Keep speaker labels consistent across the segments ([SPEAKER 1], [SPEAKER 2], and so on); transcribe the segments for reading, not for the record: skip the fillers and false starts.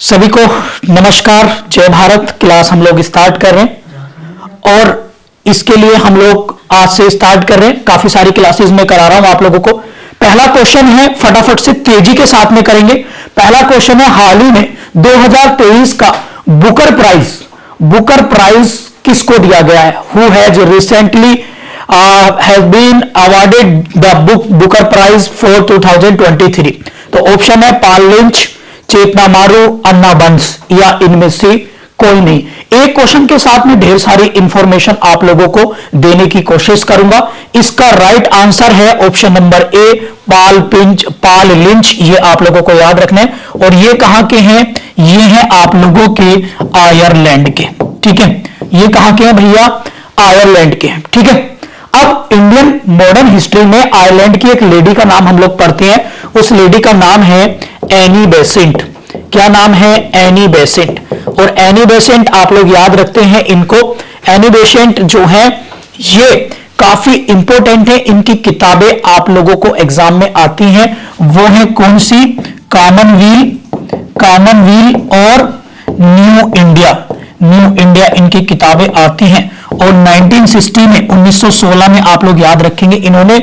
[SPEAKER 1] सभी को नमस्कार, जय भारत। क्लास हम लोग स्टार्ट कर रहे हैं और इसके लिए हम लोग आज से स्टार्ट कर रहे हैं। काफी सारी क्लासेस में करा रहा हूं आप लोगों को। पहला क्वेश्चन है, फटाफट से तेजी के साथ में करेंगे। पहला क्वेश्चन है, हाल ही में 2023 का बुकर प्राइज किसको दिया गया है? Who has recently has been awarded the Booker prize for 2023? तो ऑप्शन है पाल लिंच, चेतना मारू, अन्ना बंस या इनमें से कोई नहीं। एक क्वेश्चन के साथ में ढेर सारी इंफॉर्मेशन आप लोगों को देने की कोशिश करूंगा। इसका राइट आंसर है option number A, Paul Lynch. ये आप लोगों को याद रखना है। और ये कहां के हैं? ये हैं आप लोगों के आयरलैंड के। ठीक है, ये कहां के हैं भैया? आयरलैंड के हैं। ठीक है, अब इंडियन मॉडर्न हिस्ट्री में आयरलैंड की एक लेडी का नाम हम लोग पढ़ते हैं। उस लेडी का नाम है एनी बेसेंट। क्या नाम है? Annie Besant. और एनी बेसेंट आप लोग याद रखते हैं इनको। एनी बेसेंट जो है ये काफी इंपॉर्टेंट है। इनकी किताबें आप लोगों को एग्जाम में आती हैं। वो है कौन सी? कॉमनवील और न्यू इंडिया इनकी किताबें आती हैं। और 1960 में 1916 में आप लोग याद रखेंगे, इन्होंने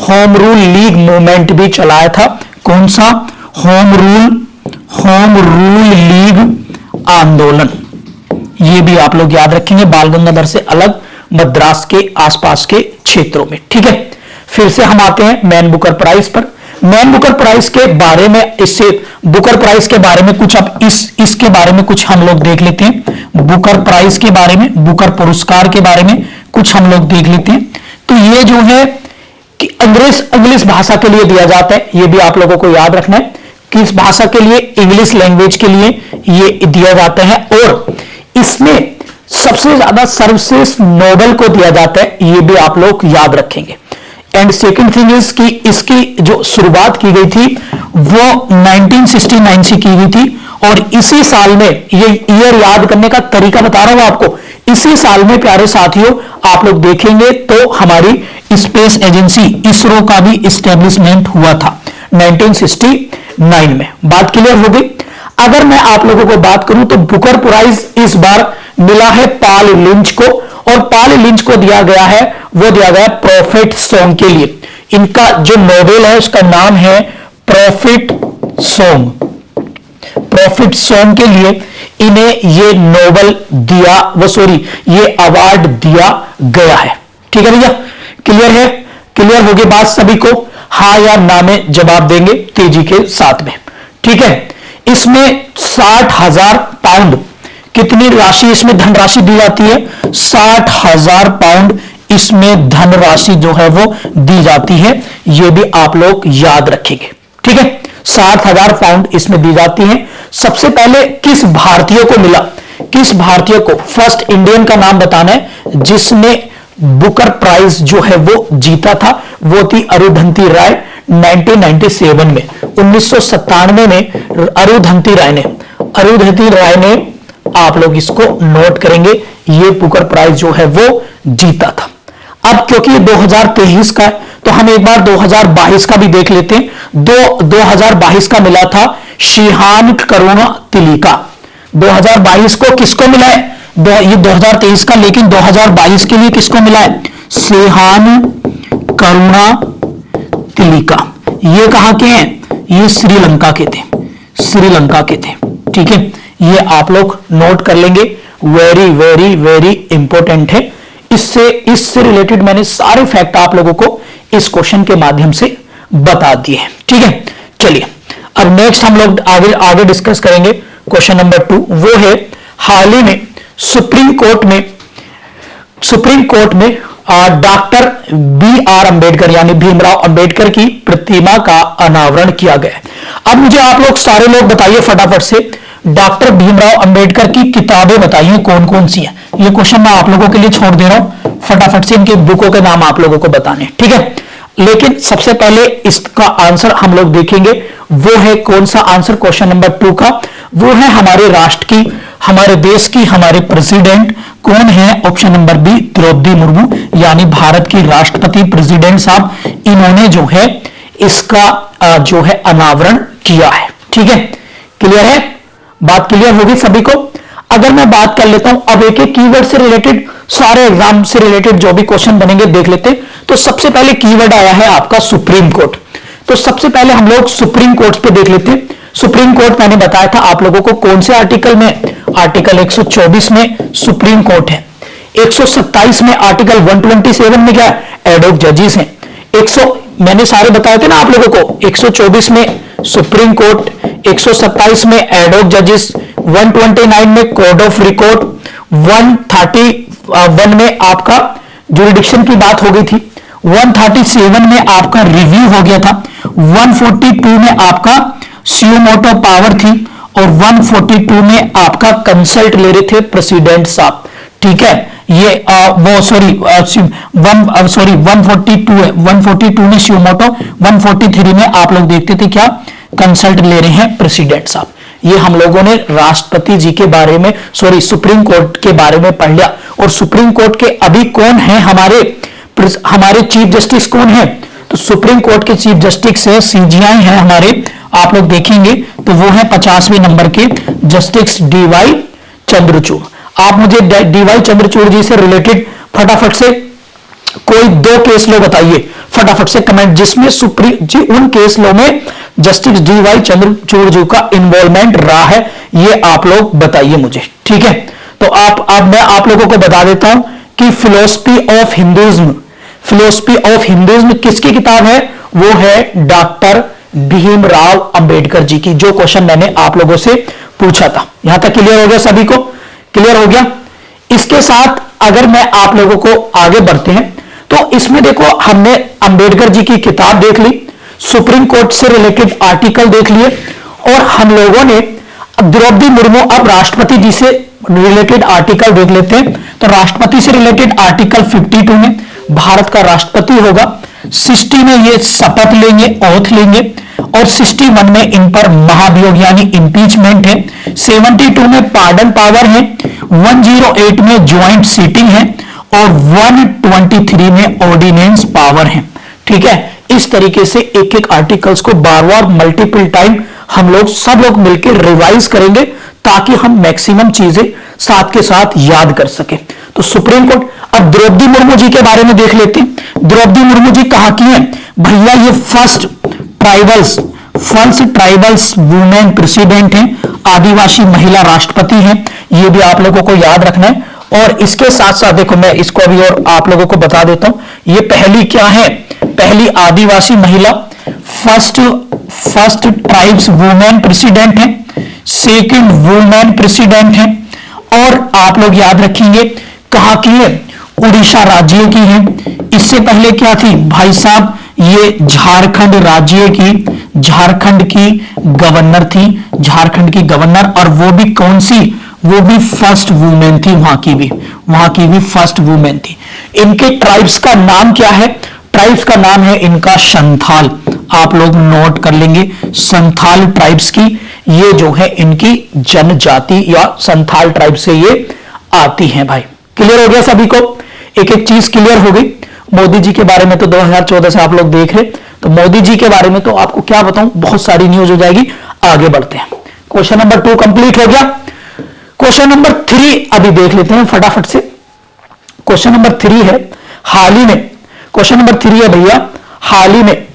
[SPEAKER 1] होम रूल लीग मूवमेंट भी चलाया था। कौन सा? होम रूल लीग आंदोलन। ये भी आप लोग याद रखेंगे, बाल गंगाधर से अलग मद्रास के आसपास के क्षेत्रों में। ठीक है, फिर से हम आते हैं मैन बुकर प्राइज पर। मैन बुकर प्राइज के बारे में, इससे बुकर प्राइज के बारे में कुछ, अब इसके बारे में कुछ हम लोग देख लेते हैं। बुकर प्राइज के बारे में, बुकर पुरस्कार के बारे में कुछ हम लोग देख लेते हैं। तो ये जो है कि इंग्लिश भाषा के लिए दिया जाता है। ये भी आप लोगों को याद रखना है। किस भाषा के लिए? इंग्लिश लैंग्वेज के लिए ये दिया जाता है। और इसमें सबसे ज्यादा सर्वश्रेष्ठ नोबेल को दिया जाता है। ये भी आप लोग याद रखेंगे। एंड सेकंड थिंग इज कि इसकी जो शुरुआत की गई थी वो 1969 से की गई थी। और इसी साल में, ये ईयर याद करने का तरीका बता रहा हूं आपको, इसी साल में प्यारे साथियों आप लोग देखेंगे तो हमारी स्पेस एजेंसी इसरो का भी इस्टेब्लिशमेंट हुआ था 1969 में। बात क्लियर हो गई। अगर मैं आप लोगों को बात करूं तो बुकर प्राइज इस बार मिला है पाल लिंच को। और पाल लिंच को दिया गया है, वो दिया गया प्रॉफिट सॉन्ग के लिए। इनका जो नोबेल है उसका नाम है प्रॉफिट सॉन्ग के लिए इन्हें ये नोबेल दिया, ये अवार्ड दिया गया है। ठीक है भैया, क्लियर है? क्लियर होगी बात सभी को? हाँ या ना में जवाब देंगे तेजी के साथ में। ठीक है, इसमें 60,000 पाउंड, कितनी राशि इसमें धनराशि दी जाती है? 60,000 पाउंड इसमें धनराशि जो है वो दी जाती है। ये भी आप लोग याद रखेंगे। ठीक है, 60,000 पाउंड इसमें दी जाती है। सबसे पहले किस भारतीय को मिला? किस भारतीय को? फर्स्ट इंडियन का नाम बताना है जिसने बुकर प्राइज जो है वो जीता था। वो थी अरुंधति राय। 1997 में, 1997 में अरुंधति राय ने आप लोग इसको नोट करेंगे, ये बुकर प्राइज जो है वो जीता था। अब क्योंकि ये 2023 का है तो हम एक बार 2022 का भी देख लेते हैं। 2022 का मिला था शिहान करुणा तिलिका। 2022 को किसको मिला है? ये 2023 का, लेकिन 2022 के लिए किसको मिला है? शिहान करुणा तिलिका। ये कहां के हैं? ये श्रीलंका के थे। ठीक है, ये आप लोग नोट कर लेंगे। वेरी वेरी वेरी इंपॉर्टेंट है। इससे रिलेटेड मैंने सारे फैक्ट आप लोगों को इस क्वेश्चन के माध्यम से बता दिए हैं। ठीक है, चलिए अब नेक्स्ट हम लोग आगे डिस्कस करेंगे। क्वेश्चन नंबर 2 वो है, हाल ही में सुप्रीम कोर्ट में डॉक्टर BR अंबेडकर यानी भीमराव अंबेडकर की प्रतिमा का अनावरण किया गया। अब मुझे आप लोग सारे लोग बताइए फटाफट से, डॉक्टर भीमराव अंबेडकर की किताबें बताइए कौन कौन सी हैं। ये क्वेश्चन मैं आप लोगों के लिए छोड़ दे रहा हूं, फटाफट से इनके बुकों के नाम आप लोगों को बताने। ठीक है, लेकिन सबसे पहले इसका आंसर हम लोग देखेंगे। वो है कौन सा आंसर क्वेश्चन नंबर 2 का? वो है हमारे राष्ट्र की, हमारे देश की, हमारे प्रेसिडेंट कौन है? Option number B, Draupadi Murmu यानी भारत की राष्ट्रपति प्रेसिडेंट साहब। इन्होंने जो है इसका जो है अनावरण किया है। ठीक है, क्लियर है? बात क्लियर होगी सभी को। अगर मैं बात कर लेता हूं अब एक एक कीवर्ड से रिलेटेड, सारे एग्जाम से रिलेटेड जो भी क्वेश्चन बनेंगे देख लेते हैं। तो सबसे पहले कीवर्ड आया है आपका सुप्रीम कोर्ट। तो सबसे पहले हम लोग सुप्रीम कोर्ट पे देख लेते हैं। सुप्रीम कोर्ट मैंने बताया था आप लोगों को कौन से आर्टिकल में, आर्टिकल 124 में सुप्रीम कोर्ट है, 127 में, आर्टिकल 127 में क्या है, एडहॉक जजेस हैं। 100 मैंने सारे बताए थे ना आप लोगों को, 124 में सुप्रीम कोर्ट, 127 में एडहॉक जजेस, 129 में कोड ऑफ रिकॉर्ड, 131 में आपका जुरिडिक्शन की बात हो गई थी, 137 में आपका रिव्यू हो गया था, 142 में आपका सुमोटो पावर थी, और 142 में आपका कंसल्ट ले रहे थे प्रेसिडेंट साहब। ठीक है, ये वो सॉरी 142 है, 142 में सुमोटो, 143 में आप लोग देखते थे क्या, कंसल्ट ले रहे हैं प्रेसिडेंट साहब। ये हम लोगों ने राष्ट्रपति जी के बारे में, सॉरी सुप्रीम कोर्ट के बारे में पढ़ लिया। और सुप्रीम कोर्ट के अभी कौन है, हमारे चीफ जस्टिस कौन है, तो सुप्रीम कोर्ट के चीफ जस्टिस है सीजीआई है हमारे, आप लोग देखेंगे तो वो है 50वें नंबर के जस्टिस डीवाई चंद्रचूड़। आप मुझे डीवाई चंद्रचूड़ जी से रिलेटेड फटाफट से कोई 2 केस लो बताइए, फटाफट से कमेंट, जिसमें सुप्रीम जी उन केस लो में जस्टिस डीवाई चंद्रचूड़ जी का इन्वॉल्वमेंट रहा है, ये आप लोग बताइए मुझे। ठीक है, तो अब मैं आप लोगों को बता देता हूं कि philosophy of Hinduism, philosophy of Hinduism किसकी किताब है, वो है डॉक्टर भीमराव अंबेडकर जी की, जो क्वेश्चन मैंने आप लोगों से पूछा था। यहां तक क्लियर हो गया सभी को, क्लियर हो गया। इसके साथ अगर मैं आप लोगों को आगे बढ़ते हैं तो इसमें देखो हमने अंबेडकर जी की किताब देख ली, सुप्रीम कोर्ट से रिलेटेड आर्टिकल देख लिए, और हम लोगों ने द्रौपदी मुर्मू, अब राष्ट्रपति जी से रिलेटेड आर्टिकल देख लेते हैं। तो राष्ट्रपति से रिलेटेड आर्टिकल 52 में भारत का राष्ट्रपति होगा, 60 में ये शपथ लेंगे, ओथ लेंगे, और 61 में इन पर महाभियोग यानी इंपीचमेंट है, 72 में पार्डन पावर है, 108 में ज्वाइंट सीटिंग है, और 123 में ऑर्डिनेंस पावर है। ठीक है, इस तरीके से एक एक आर्टिकल्स को बार बार मल्टीपल टाइम हम लोग सब लोग मिलकर रिवाइज करेंगे, ताकि हम मैक्सिमम चीजें साथ के साथ याद कर सके। तो सुप्रीम कोर्ट, अब द्रौपदी मुर्मू जी के बारे में देख लेते हैं। द्रौपदी मुर्मू जी कहां की हैं भैया, ये फर्स्ट ट्राइबल्स वुमेन प्रेसिडेंट हैं, आदिवासी महिला राष्ट्रपति हैं, ये भी आप लोगों को याद रखना है। और इसके साथ साथ देखो मैं इसको अभी और आप लोगों को बता देता हूं, ये पहली क्या है, पहली आदिवासी महिला, फर्स्ट ट्राइब्स वुमेन प्रेसिडेंट है, सेकंड वुमेन प्रेसिडेंट है, और आप लोग याद रखेंगे कहां की है, उड़ीसा राज्य की है। इससे पहले क्या थी भाई साहब, ये झारखंड राज्य की, झारखंड की गवर्नर थी, झारखंड की गवर्नर, और वो भी कौन सी, वो भी फर्स्ट वुमेन थी, वहां की भी फर्स्ट वुमेन थी। इनके ट्राइब्स का नाम क्या है, ट्राइब्स का नाम है इनका संथाल, आप लोग नोट कर लेंगे, संथाल ट्राइब्स की ये जो है इनकी जनजाति या संथाल ट्राइब से ये आती हैं भाई। क्लियर हो गया सभी को, एक एक चीज क्लियर हो गई। मोदी जी के बारे में तो 2014 से आप लोग देख रहे, तो मोदी जी के बारे में तो आपको क्या बताऊं, बहुत सारी न्यूज हो जाएगी। आगे बढ़ते हैं, क्वेश्चन नंबर 2 कंप्लीट हो गया। क्वेश्चन नंबर 3 अभी देख लेते हैं फटाफट से। क्वेश्चन नंबर 3 है, हाल ही में, क्वेश्चन नंबर 3 है भैया, हाल ही में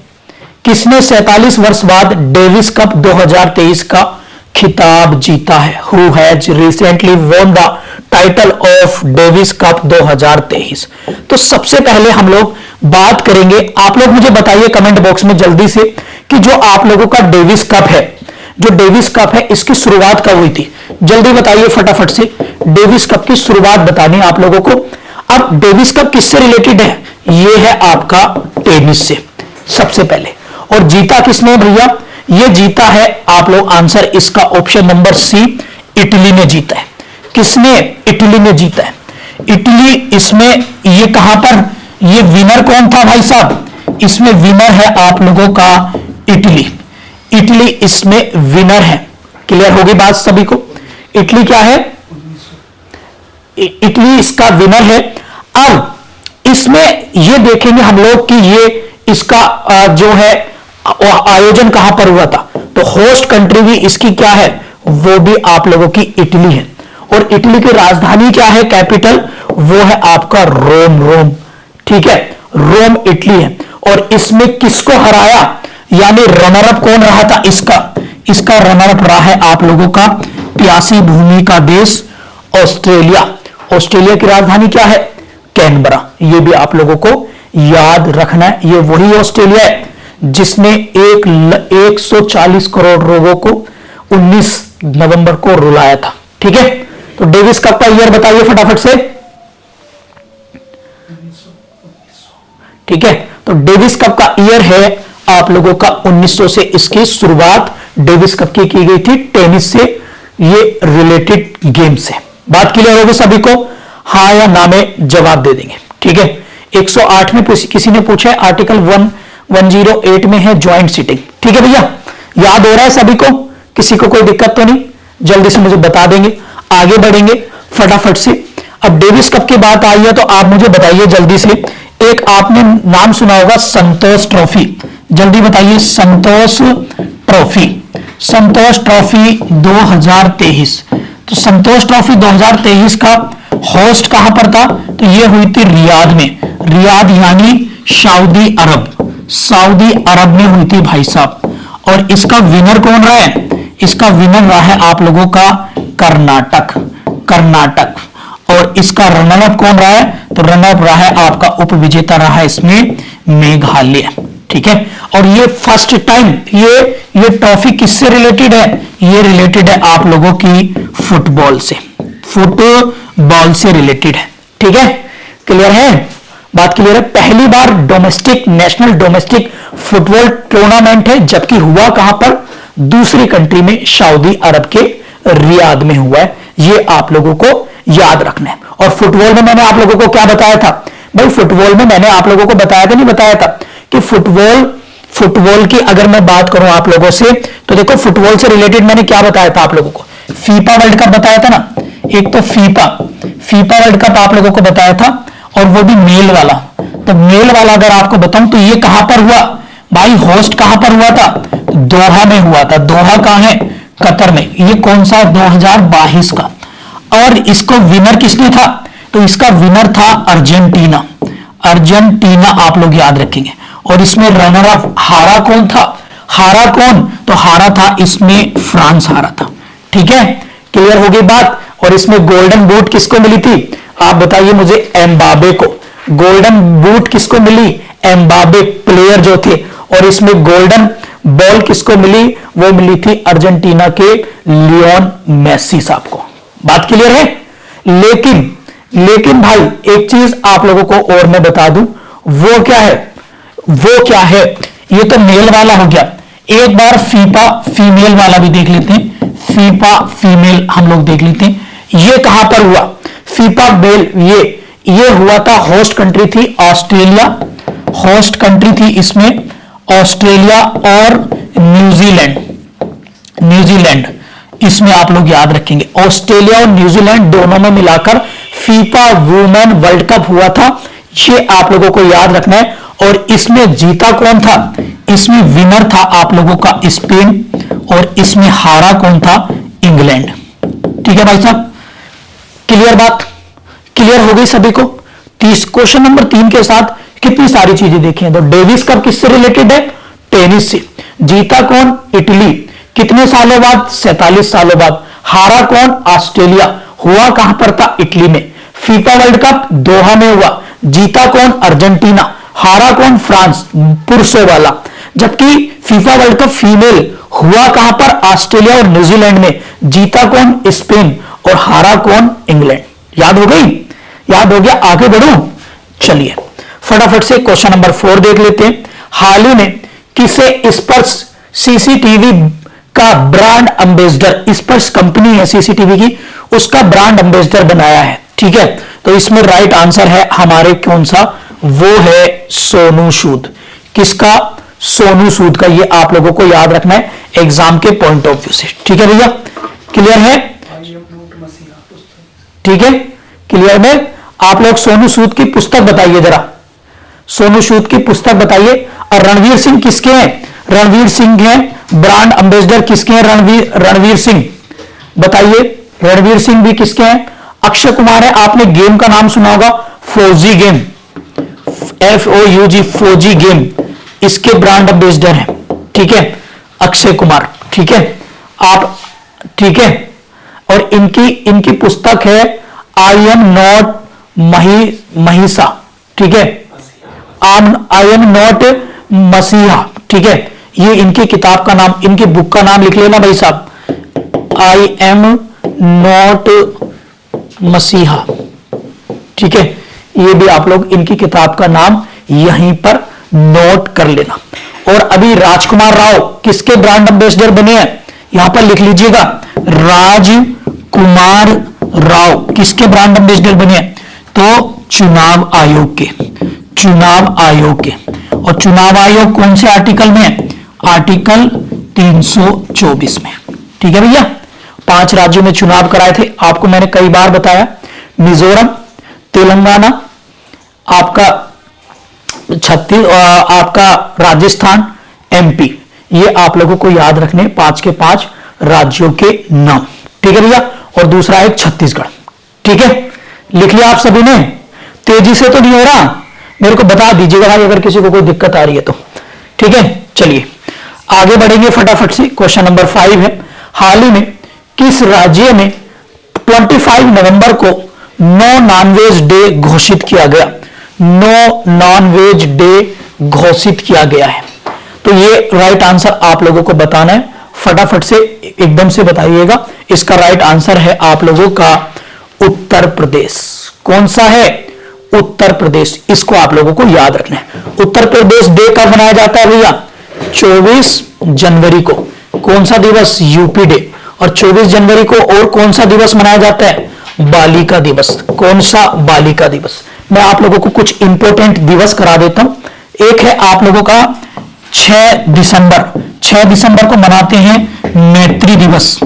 [SPEAKER 1] किसने 47 वर्ष बाद डेविस कप 2023 का खिताब जीता है, who has recently won the title of Davis cup 2023। तो सबसे पहले हम लोग बात करेंगे, आप लोग मुझे बताइए कमेंट बॉक्स में जल्दी से कि जो आप लोगों का डेविस कप है, जो डेविस कप है इसकी शुरुआत कब हुई थी, जल्दी बताइए फटाफट से। डेविस कप की शुरुआत बतानी है आप लोगों को। अब डेविस कप किससे रिलेटेड है, ये है आपका टेनिस से सबसे पहले, और जीता किसने भैया, ये जीता है आप लोग आंसर इसका ऑप्शन नंबर सी, इटली ने जीता है। किसने, इटली ने जीता है, इटली। इसमें ये कहां पर, ये विनर कौन था भाई साहब, इसमें विनर है आप लोगों का इटली, इटली इसमें विनर है। क्लियर होगी बात सभी को, इटली क्या है, इटली इसका विनर है। अब इसमें ये देखेंगे हम लोग कि ये इसका जो है आयोजन कहां पर हुआ था, तो होस्ट कंट्री भी इसकी क्या है, वो भी आप लोगों की इटली है। और इटली की राजधानी क्या है, कैपिटल, वो है आपका रोम। रोम, ठीक है, रोम इटली है। और इसमें किसको हराया, यानी रनर अप कौन रहा था इसका रनर अप रहा है आप लोगों का प्यासी भूमि का देश ऑस्ट्रेलिया। ऑस्ट्रेलिया की राजधानी क्या है, कैनबरा। ये भी आप लोगों को याद रखना है। ये वही ऑस्ट्रेलिया है जिसने 140 करोड़ लोगों को 19 नवंबर को रुलाया था, ठीक है। तो डेविस कप का ईयर बताइए फटाफट से, ठीक है। तो डेविस कप का ईयर है आप लोगों का 1900 से इसकी शुरुआत डेविस कप की गई थी, टेनिस से ये रिलेटेड गेम से। बात क्लियर होगी सभी को, हाँ या ना में जवाब दे देंगे, ठीक है। 108 में किसी ने पूछा है, आर्टिकल 108 में है ज्वाइंट सीटिंग, ठीक है भैया, याद हो रहा है सभी को, किसी को कोई दिक्कत तो नहीं, जल्दी से मुझे बता देंगे, आगे बढ़ेंगे फटाफट से। अब डेविस कप की बात आई है तो आप मुझे बताइए जल्दी से, एक आपने नाम सुना होगा संतोष ट्रॉफी, जल्दी बताइए, संतोष ट्रॉफी, संतोष ट्रॉफी 2023। तो संतोष ट्रॉफी 2023 का होस्ट कहां पर था, तो ये हुई थी रियाद में, रियाद यानी सऊदी अरब, सऊदी अरब में हुई थी भाई साहब। और इसका विनर कौन रहा है, इसका विनर रहा है आप लोगों का कर्नाटक, कर्नाटक। और इसका रनर अप कौन रहा है, तो रनर अप रहा है आपका उपविजेता रहा है इसमें मेघालय, ठीक है। और ये फर्स्ट टाइम ये ट्रॉफी किससे रिलेटेड है, ये रिलेटेड है आप लोगों की फुटबॉल से, फुटबॉल से रिलेटेड है, ठीक है। क्लियर है, बात क्लियर है। पहली बार domestic, national domestic football tournament है, जबकि हुआ कहां पर, दूसरी कंट्री में, सऊदी अरब के रियाद में हुआ है। ये आप लोगों को याद रखना है। और फुटबॉल में मैंने आप लोगों को क्या बताया था भाई, फुटबॉल में मैंने आप लोगों को बताया था, नहीं बताया था कि फुटबॉल की अगर मैं बात करूं आप लोगों से, तो देखो फुटबॉल से रिलेटेड मैंने क्या बताया था आप लोगों को, फीफा वर्ल्ड कप बताया था ना, एक तो फीफा वर्ल्ड कप आप लोगों को बताया था, और वो भी मेल वाला। तो मेल वाला अगर आपको बताऊं तो ये कहां पर हुआ भाई, होस्ट कहां पर हुआ था, दोहा में हुआ था। दोहा कहां है, कतर में। ये कौन सा, 2022 का। और इसको विनर किसने था, तो इसका विनर था अर्जेंटीना, अर्जेंटीना आप लोग याद रखेंगे। और इसमें रनर अप हारा कौन था, हारा कौन, तो हारा था इसमें फ्रांस हारा था, ठीक है। क्लियर हो गई बात। और इसमें गोल्डन बूट किसको मिली थी, आप बताइए मुझे, एम्बाबे को। गोल्डन बूट किसको मिली, एम्बाबे प्लेयर जो थे। और इसमें गोल्डन बॉल किसको मिली, वो मिली थी अर्जेंटीना के लियोन मेसी साहब को। बात क्लियर है। लेकिन भाई एक चीज आप लोगों को और मैं बता दूं, वो क्या है, ये तो मेल वाला हो गया। एक बार फीफा फीमेल वाला भी देख लेते हैं, फीफा फीमेल हम लोग देख लेते हैं। ये कहां पर हुआ, फीफा मेल, ये हुआ था, होस्ट कंट्री थी ऑस्ट्रेलिया, होस्ट कंट्री थी इसमें ऑस्ट्रेलिया और न्यूजीलैंड, इसमें आप लोग याद रखेंगे, ऑस्ट्रेलिया और न्यूजीलैंड दोनों में मिलाकर फीफा वुमेन वर्ल्ड कप हुआ था। ये आप लोगों को याद रखना है। और इसमें जीता कौन था, इसमें विनर था आप लोगों का स्पेन, और इसमें हारा कौन था, इंग्लैंड, ठीक है भाई साहब। क्लियर बात, क्लियर हो गई सभी को। क्वेश्चन नंबर 3 के साथ कितनी सारी चीजें देखी हैं। तो डेविस कप किससे रिलेटेड है, टेनिस से। जीता कौन, इटली, कितने सालों बाद, 47 सालों बाद। हारा कौन, ऑस्ट्रेलिया, हुआ कहां पर था, इटली में। फीफा वर्ल्ड कप दोहा में हुआ, जीता कौन, अर्जेंटीना, हारा कौन, फ्रांस, पुरुषों वाला। जबकि फीफा वर्ल्ड कप फीमेल हुआ कहां पर, ऑस्ट्रेलिया और न्यूजीलैंड में, जीता कौन, स्पेन, और हारा कौन, इंग्लैंड। याद हो गई, याद हो गया, आगे बढ़ो। चलिए फटाफट से क्वेश्चन नंबर 4 देख लेते हैं। हाल ही में किसे स्पर्श सीसीटीवी का ब्रांड एम्बेसडर, स्पर्श कंपनी है सीसीटीवी की, उसका ब्रांड एम्बेसडर बनाया है, ठीक है। तो इसमें राइट आंसर है हमारे कौन सा, वो है सोनू सूद। किसका, सोनू सूद का। ये आप लोगों को याद रखना है एग्जाम के पॉइंट ऑफ व्यू से, ठीक है भैया। क्लियर है, ठीक है, क्लियर में। आप लोग सोनू सूद की पुस्तक बताइए जरा, सोनू सूद की पुस्तक बताइए। और रणवीर सिंह किसके हैं, रणवीर सिंह हैं ब्रांड एम्बेसडर, किसके हैं, रणवीर सिंह, बताइए। रणवीर सिंह भी किसके हैं? अक्षय कुमार है। आपने गेम का नाम सुना होगा, फौजी गेम, FOUG, फौजी गेम, इसके ब्रांड एम्बेसडर हैं, ठीक है, अक्षय कुमार, ठीक है आप, ठीक है। और इनकी पुस्तक है आई एम नॉट महिषा, ठीक है, आई एम नॉट मसीहा, ठीक है। ये इनकी किताब का नाम, इनकी बुक का नाम लिख लेना भाई साहब, आई एम नॉट मसीहा, ठीक है। ये भी आप लोग इनकी किताब का नाम यहीं पर नोट कर लेना। और अभी राजकुमार राव किसके ब्रांड एम्बेसडर बने हैं? यहां पर लिख लीजिएगा, राजकुमार राव किसके ब्रांड एम्बेसडर बने हैं? तो चुनाव आयोग के, चुनाव आयोग के। और चुनाव आयोग कौन से आर्टिकल में है? आर्टिकल 324 में, ठीक है भैया। 5 राज्यों में चुनाव कराए थे, आपको मैंने कई बार बताया, मिजोरम, तेलंगाना, आपका आपका राजस्थान, MP, ये आप लोगों को याद रखने 5 के 5 राज्यों के नाम, ठीक है भैया। और दूसरा है छत्तीसगढ़, ठीक है। लिख लिया आप सभी ने? तेजी से तो नहीं हो रहा, मेरे को बता दीजिएगा भाई अगर किसी को कोई दिक्कत आ रही है तो, ठीक है। चलिए आगे बढ़ेंगे फटाफट से। क्वेश्चन नंबर 5 है, हाल ही में किस राज्य में 25 नवंबर को नो नॉनवेज डे घोषित किया गया? नो नॉनवेज डे घोषित किया गया है। तो ये राइट आंसर आप लोगों को बताना है, फटाफट से एकदम से बताइएगा। इसका राइट आंसर है आप लोगों का उत्तर प्रदेश। कौन सा है? उत्तर प्रदेश। इसको आप लोगों को याद रखना है। उत्तर प्रदेश डे कब मनाया जाता है भैया? 24 जनवरी को। कौन सा दिवस? UP day. और 24 जनवरी को और कौन सा दिवस मनाया जाता है? बालिका दिवस। कौन सा? बालिका दिवस। मैं आप लोगों को कुछ इंपॉर्टेंट दिवस करा देता हूं। एक है आप लोगों का 6 दिसंबर। 6 दिसंबर को मनाते हैं मैत्री दिवस।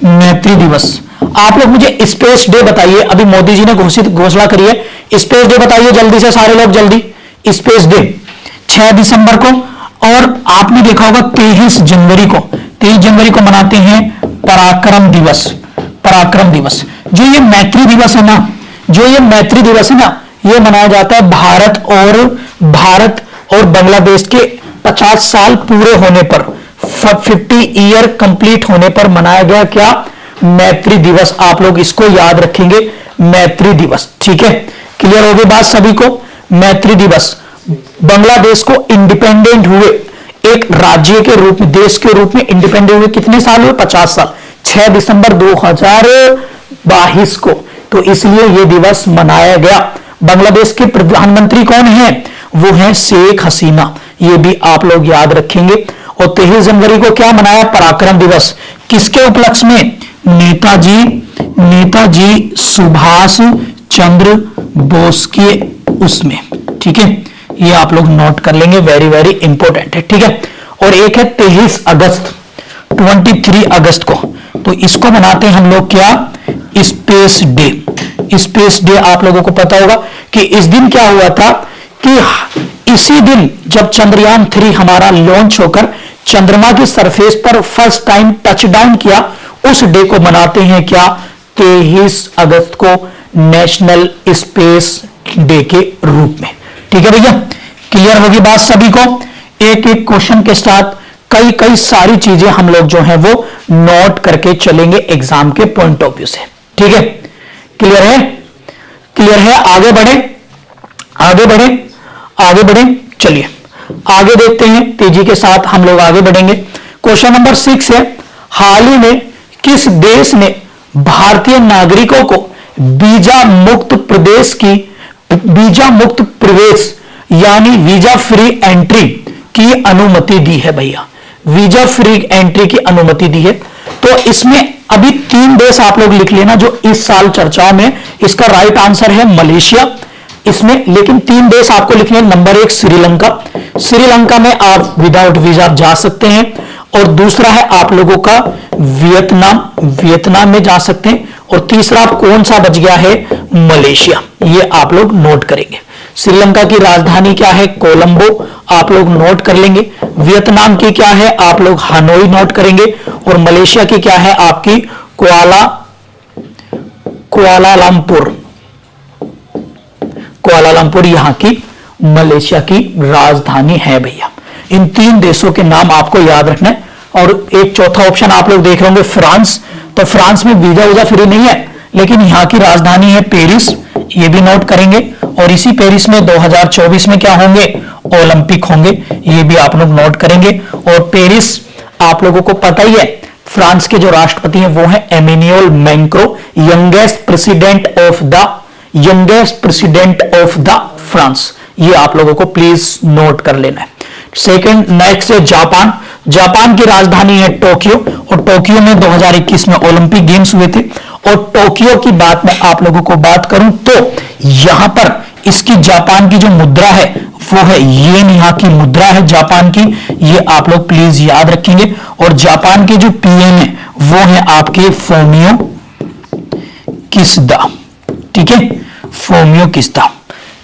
[SPEAKER 1] मैत्री दिवस। आप लोग मुझे स्पेस डे बताइए, अभी मोदी जी ने घोषणा करी है, स्पेस डे बताइए जल्दी से सारे लोग, जल्दी। स्पेस डे 6 दिसंबर को। और आपने देखा होगा 23 जनवरी को, 23 जनवरी को मनाते हैं पराक्रम दिवस। पराक्रम दिवस। जो ये मैत्री दिवस है ना, जो ये मैत्री दिवस है ना, ये मनाया जाता है भारत और बांग्लादेश के 50 साल पूरे होने पर, 50 ईयर कंप्लीट होने पर मनाया गया क्या? मैत्री दिवस। आप लोग इसको याद रखेंगे, मैत्री दिवस, ठीक है। क्लियर हो गई बात सभी को? मैत्री दिवस। बांग्लादेश को इंडिपेंडेंट हुए एक राज्य के रूप में, देश के रूप में इंडिपेंडेंट हुए कितने साल हुए? 50 साल। 6 दिसंबर 2022 को। तो इसलिए यह दिवस मनाया गया। बांग्लादेश के प्रधानमंत्री कौन है? वो है शेख हसीना। ये भी आप लोग याद रखेंगे। और 23 जनवरी को क्या मनाया? पराक्रम दिवस। किसके उपलक्ष्य में? नेताजी सुभाष चंद्र बोस के उसमें, ठीक है। ये आप लोग नोट कर लेंगे, वेरी वेरी इंपॉर्टेंट है, ठीक है। और एक है 23 अगस्त, 23 अगस्त को, तो इसको मनाते हैं हम लोग क्या? Space day. स्पेस डे आप लोगों को पता होगा कि इस दिन क्या हुआ था कि इसी दिन जब चंद्रयान 3 हमारा लॉन्च होकर चंद्रमा की सरफेस पर फर्स्ट टाइम टच डाउन किया, उस डे को मनाते हैं क्या? 23 अगस्त को नेशनल स्पेस डे के रूप में, ठीक है भैया। क्लियर होगी बात सभी को? एक एक क्वेश्चन के साथ कई कई सारी चीजें हम लोग जो है वो नोट करके चलेंगे एग्जाम के पॉइंट ऑफ व्यू से, ठीक है। क्लियर है? क्लियर है? आगे बढ़े, आगे बढ़े, आगे बढ़े। चलिए आगे देखते हैं, तेजी के साथ हम लोग आगे बढ़ेंगे। क्वेश्चन नंबर 6 है, हाल ही में किस देश ने भारतीय नागरिकों को वीजा मुक्त प्रवेश यानी वीजा फ्री एंट्री की अनुमति दी है भैया? वीजा फ्री एंट्री की अनुमति दी है। तो इसमें अभी 3 देश आप लोग लिख लेना जो इस साल चर्चाओं में। इसका राइट आंसर है मलेशिया इसमें, लेकिन 3 देश आपको लिखने हैं। नंबर 1 श्रीलंका। श्रीलंका में आप विदाउट वीजा जा सकते हैं। और दूसरा है आप लोगों का वियतनाम, वियतनाम में जा सकते हैं। और तीसरा कौन सा बच गया है? मलेशिया। ये आप लोग नोट करेंगे। श्रीलंका की राजधानी क्या है? कोलंबो, आप लोग नोट कर लेंगे। वियतनाम की क्या है? आप लोग हानोई नोट करेंगे। और मलेशिया की क्या है? आपकी कुआलालंपुर, कुआलालंपुर यहां की मलेशिया की राजधानी है भैया। इन 3 देशों के नाम आपको याद रखना है। और एक चौथा ऑप्शन आप लोग देख रहे होंगे फ्रांस, तो फ्रांस में वीजा फ्री नहीं है, लेकिन यहां की राजधानी है पेरिस, ये भी नोट करेंगे। और इसी पेरिस में 2024 में क्या होंगे, ओलंपिक होंगे, ये भी आप लोग नोट करेंगे। और पेरिस आप लोगों को पता ही है, फ्रांस के जो राष्ट्रपति हैं वो है Emmanuel Macron, youngest president of the France. ये आप लोगों को प्लीज नोट कर लेना है। सेकंड, नेक्स्ट है जापान। जापान की राजधानी है टोक्यो, और टोक्यो में 2021 में ओलंपिक गेम्स हुए थे। और टोक्यो की बात मैं आप लोगों को बात करूं तो यहां पर इसकी जापान की जो मुद्रा है वो है येन, यहां की मुद्रा है जापान की, ये आप लोग प्लीज याद रखेंगे। और जापान के जो पीएम है वो है आपके फोमियो किशिदा, ठीक है, Fumio Kishida,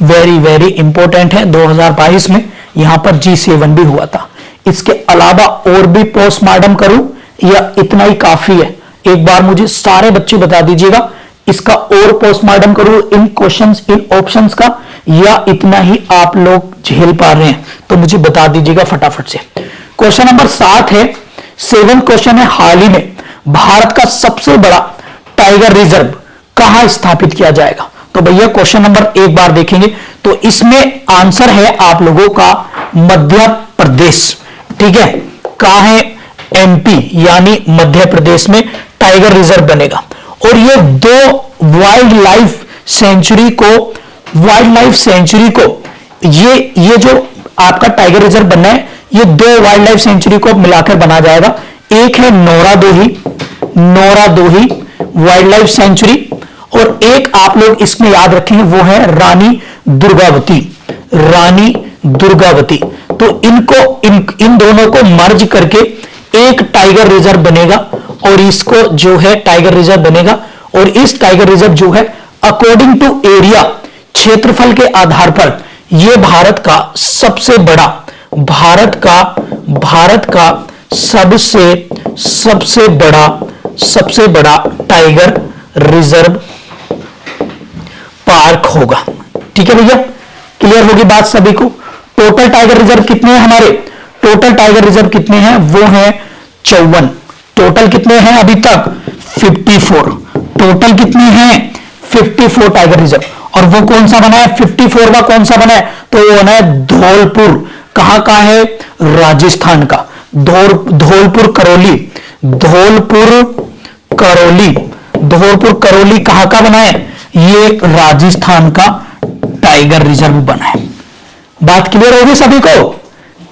[SPEAKER 1] very very important है। 2022 में यहां पर G7 भी हुआ था। इसके अलावा और भी पोस्टमार्टम करूं या इतना ही काफी है? एक बार मुझे सारे बच्चे बता दीजिएगा, इसका और पोस्टमार्टम करूं इन क्वेश्चंस, इन ऑप्शंस का, या इतना ही आप लोग झेल पा रहे हैं? तो मुझे बता दीजिएगा फटाफट से। क्वेश्चन नंबर 7 है, 7 क्वेश्चन है, हाल ही में भारत का सबसे बड़ा टाइगर रिजर्व कहां स्थापित किया जाएगा? तो भैया क्वेश्चन नंबर एक बार देखेंगे तो इसमें आंसर है आप लोगों का मध्य प्रदेश, ठीक है। कहां है? एमपी यानी मध्य प्रदेश में टाइगर रिजर्व बनेगा। और ये 2 वाइल्ड लाइफ सेंचुरी को ये जो आपका टाइगर रिजर्व बनना है, ये 2 वाइल्ड लाइफ सेंचुरी को मिलाकर बना जाएगा। एक है नोरा दोही वाइल्ड लाइफ सेंचुरी, और एक आप लोग इसमें याद रखेंगे वो है रानी दुर्गावती। तो इन दोनों को मर्ज करके एक टाइगर रिजर्व बनेगा, और इसको जो है टाइगर रिजर्व बनेगा। और इस टाइगर रिजर्व जो है अकॉर्डिंग टू एरिया, क्षेत्रफल के आधार पर यह भारत का सबसे बड़ा टाइगर रिजर्व पार्क होगा, ठीक है भैया। क्लियर होगी बात सभी को? टोटल टाइगर रिजर्व कितने हैं हमारे? टोटल टाइगर रिजर्व कितने हैं? वो हैं 54। टोटल कितने हैं अभी तक? 54। टोटल कितने हैं? 54 टाइगर रिजर्व। और वो कौन सा बना है? 54 का कौन सा बना है? तो वो बना है धौलपुर। कहां का है? राजस्थान का। धौलपुर करौली कहां का बना है? ये राजस्थान का टाइगर रिजर्व बना है। बात क्लियर होगी सभी को?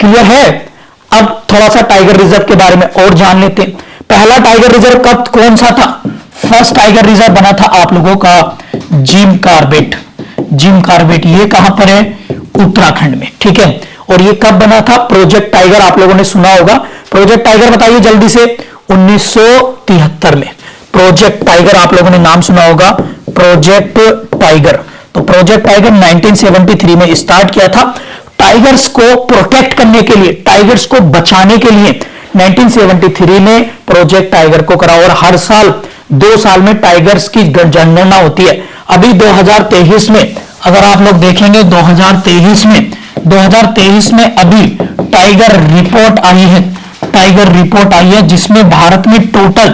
[SPEAKER 1] क्लियर है? अब थोड़ा सा टाइगर रिजर्व के बारे में और जान लेते हैं। पहला टाइगर रिजर्व कब कौन सा था? फर्स्ट टाइगर रिजर्व बना था आप लोगों का जिम कार्बेट। ये कहां पर है? उत्तराखंड में, ठीक है। और ये कब बना था? प्रोजेक्ट टाइगर आप लोगों ने सुना होगा। प्रोजेक्ट टाइगर बताइए जल्दी से। 1973 में प्रोजेक्ट टाइगर आप लोगों ने नाम सुना होगा, प्रोजेक्ट टाइगर। तो प्रोजेक्ट टाइगर 1973 में स्टार्ट किया था। टाइगर्स को प्रोटेक्ट करने के लिए, टाइगर्स को बचाने के लिए 1973 में प्रोजेक्ट टाइगर को करा। और हर साल 2 साल में टाइगर्स की जनगणना होती है। अभी 2023 में अगर आप लोग देखेंगे 2023 में अभी टाइगर रिपोर्ट आई है जिसमें भारत में टोटल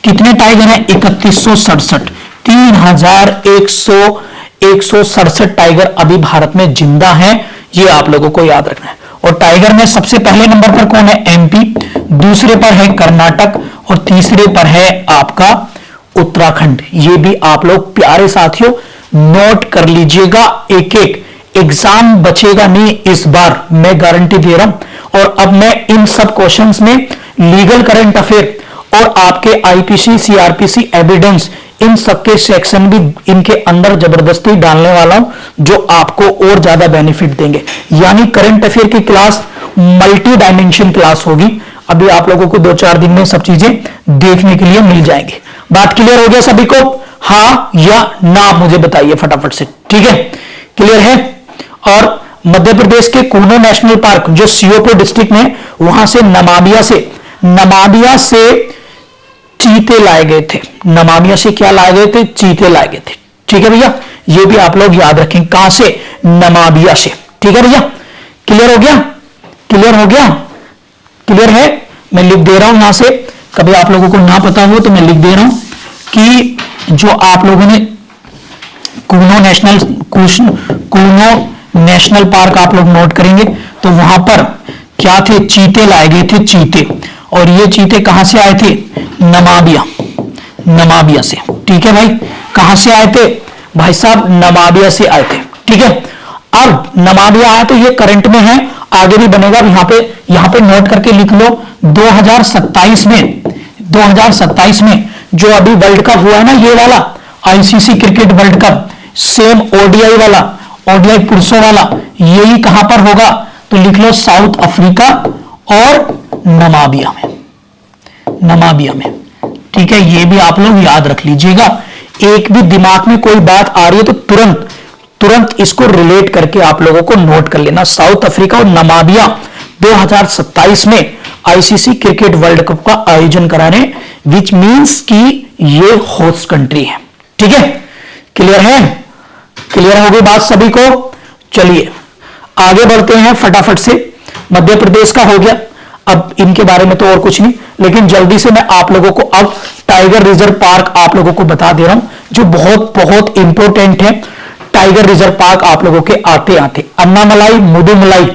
[SPEAKER 1] कितने टाइगर हैं? 3167। 3167 टाइगर अभी भारत में जिंदा हैं। ये आप लोगों को याद रखना है। और टाइगर में सबसे पहले नंबर पर कौन है? एमपी, दूसरे पर है कर्नाटक, और तीसरे पर है आपका उत्तराखंड। ये भी आप लोग प्यारे साथियों नोट कर लीजिएगा। एक एग्जाम बचेगा नहीं इस बार, मैं गारंटी दे रहा हूं। और अब मैं इन सब क्वेश्चंस में लीगल करंट अफेयर और आपके आईपीसी, सीआरपीसी, एविडेंस, इन सबके सेक्शन भी इनके अंदर जबरदस्ती डालने वाला हूं, जो आपको और ज्यादा बेनिफिट देंगे। यानी करंट अफेयर की क्लास मल्टी डायमेंशन क्लास होगी। अभी आप लोगों को 2-4 दिन में सब चीजें देखने के लिए मिल जाएंगी। बात क्लियर हो गया सभी को? हाँ या ना आप मुझे बताइए फटाफट से, ठीक है। क्लियर है? और मध्य प्रदेश के कूनो नेशनल पार्क जो सीओपी डिस्ट्रिक्ट में, वहां से नमाबिया से चीते लाए गए थे। नामीबिया से क्या लाए गए थे? चीते लाए गए थे। ठीक है भैया, ये भी आप लोग याद रखें। कहां से? नामीबिया से। ठीक है भैया, क्लियर हो गया? क्लियर हो गया? क्लियर है? मैं लिख दे रहा हूं यहां से, कभी आप लोगों को ना पता हो तो मैं लिख दे रहा हूं कि जो आप लोगों ने कुनो नेशनल पार्क आप लोग नोट करेंगे तो वहां पर क्या थे? चीते लाए गए थे, चीते। और ये चीते कहां से आए थे? नामीबिया, नामीबिया से। ठीक है भाई, कहां से आए थे भाई साहब? नामीबिया से आए थे। ठीक है, अब नामीबिया आया तो ये करंट में है, आगे भी बनेगा। यहां पे नोट करके लिख लो 2027 में जो अभी वर्ल्ड कप हुआ है ना, ये वाला ICC cricket world cup, same ODI वाला, ओडीआई पुरुषों वाला, यही कहां पर होगा? तो लिख लो साउथ अफ्रीका और नामीबिया में, नामीबिया में। ठीक है, ये भी आप लोग याद रख लीजिएगा। एक भी दिमाग में कोई बात आ रही है तो तुरंत इसको रिलेट करके आप लोगों को नोट कर लेना। साउथ अफ्रीका और नामीबिया 2027 में आईसीसी क्रिकेट वर्ल्ड कप का आयोजन कराने, विच मींस कि ये होस्ट कंट्री है। ठीक है, क्लियर है? क्लियर होगी बात सभी को? चलिए आगे बढ़ते हैं फटाफट से। मध्य प्रदेश का हो गया, अब इनके बारे में तो और कुछ नहीं, लेकिन जल्दी से मैं आप लोगों को अब टाइगर रिजर्व पार्क आप लोगों को बता दे रहा हूं, जो बहुत बहुत इंपॉर्टेंट है। टाइगर रिजर्व पार्क आप लोगों के आते आते अन्नामलाई, मुदुमलाई।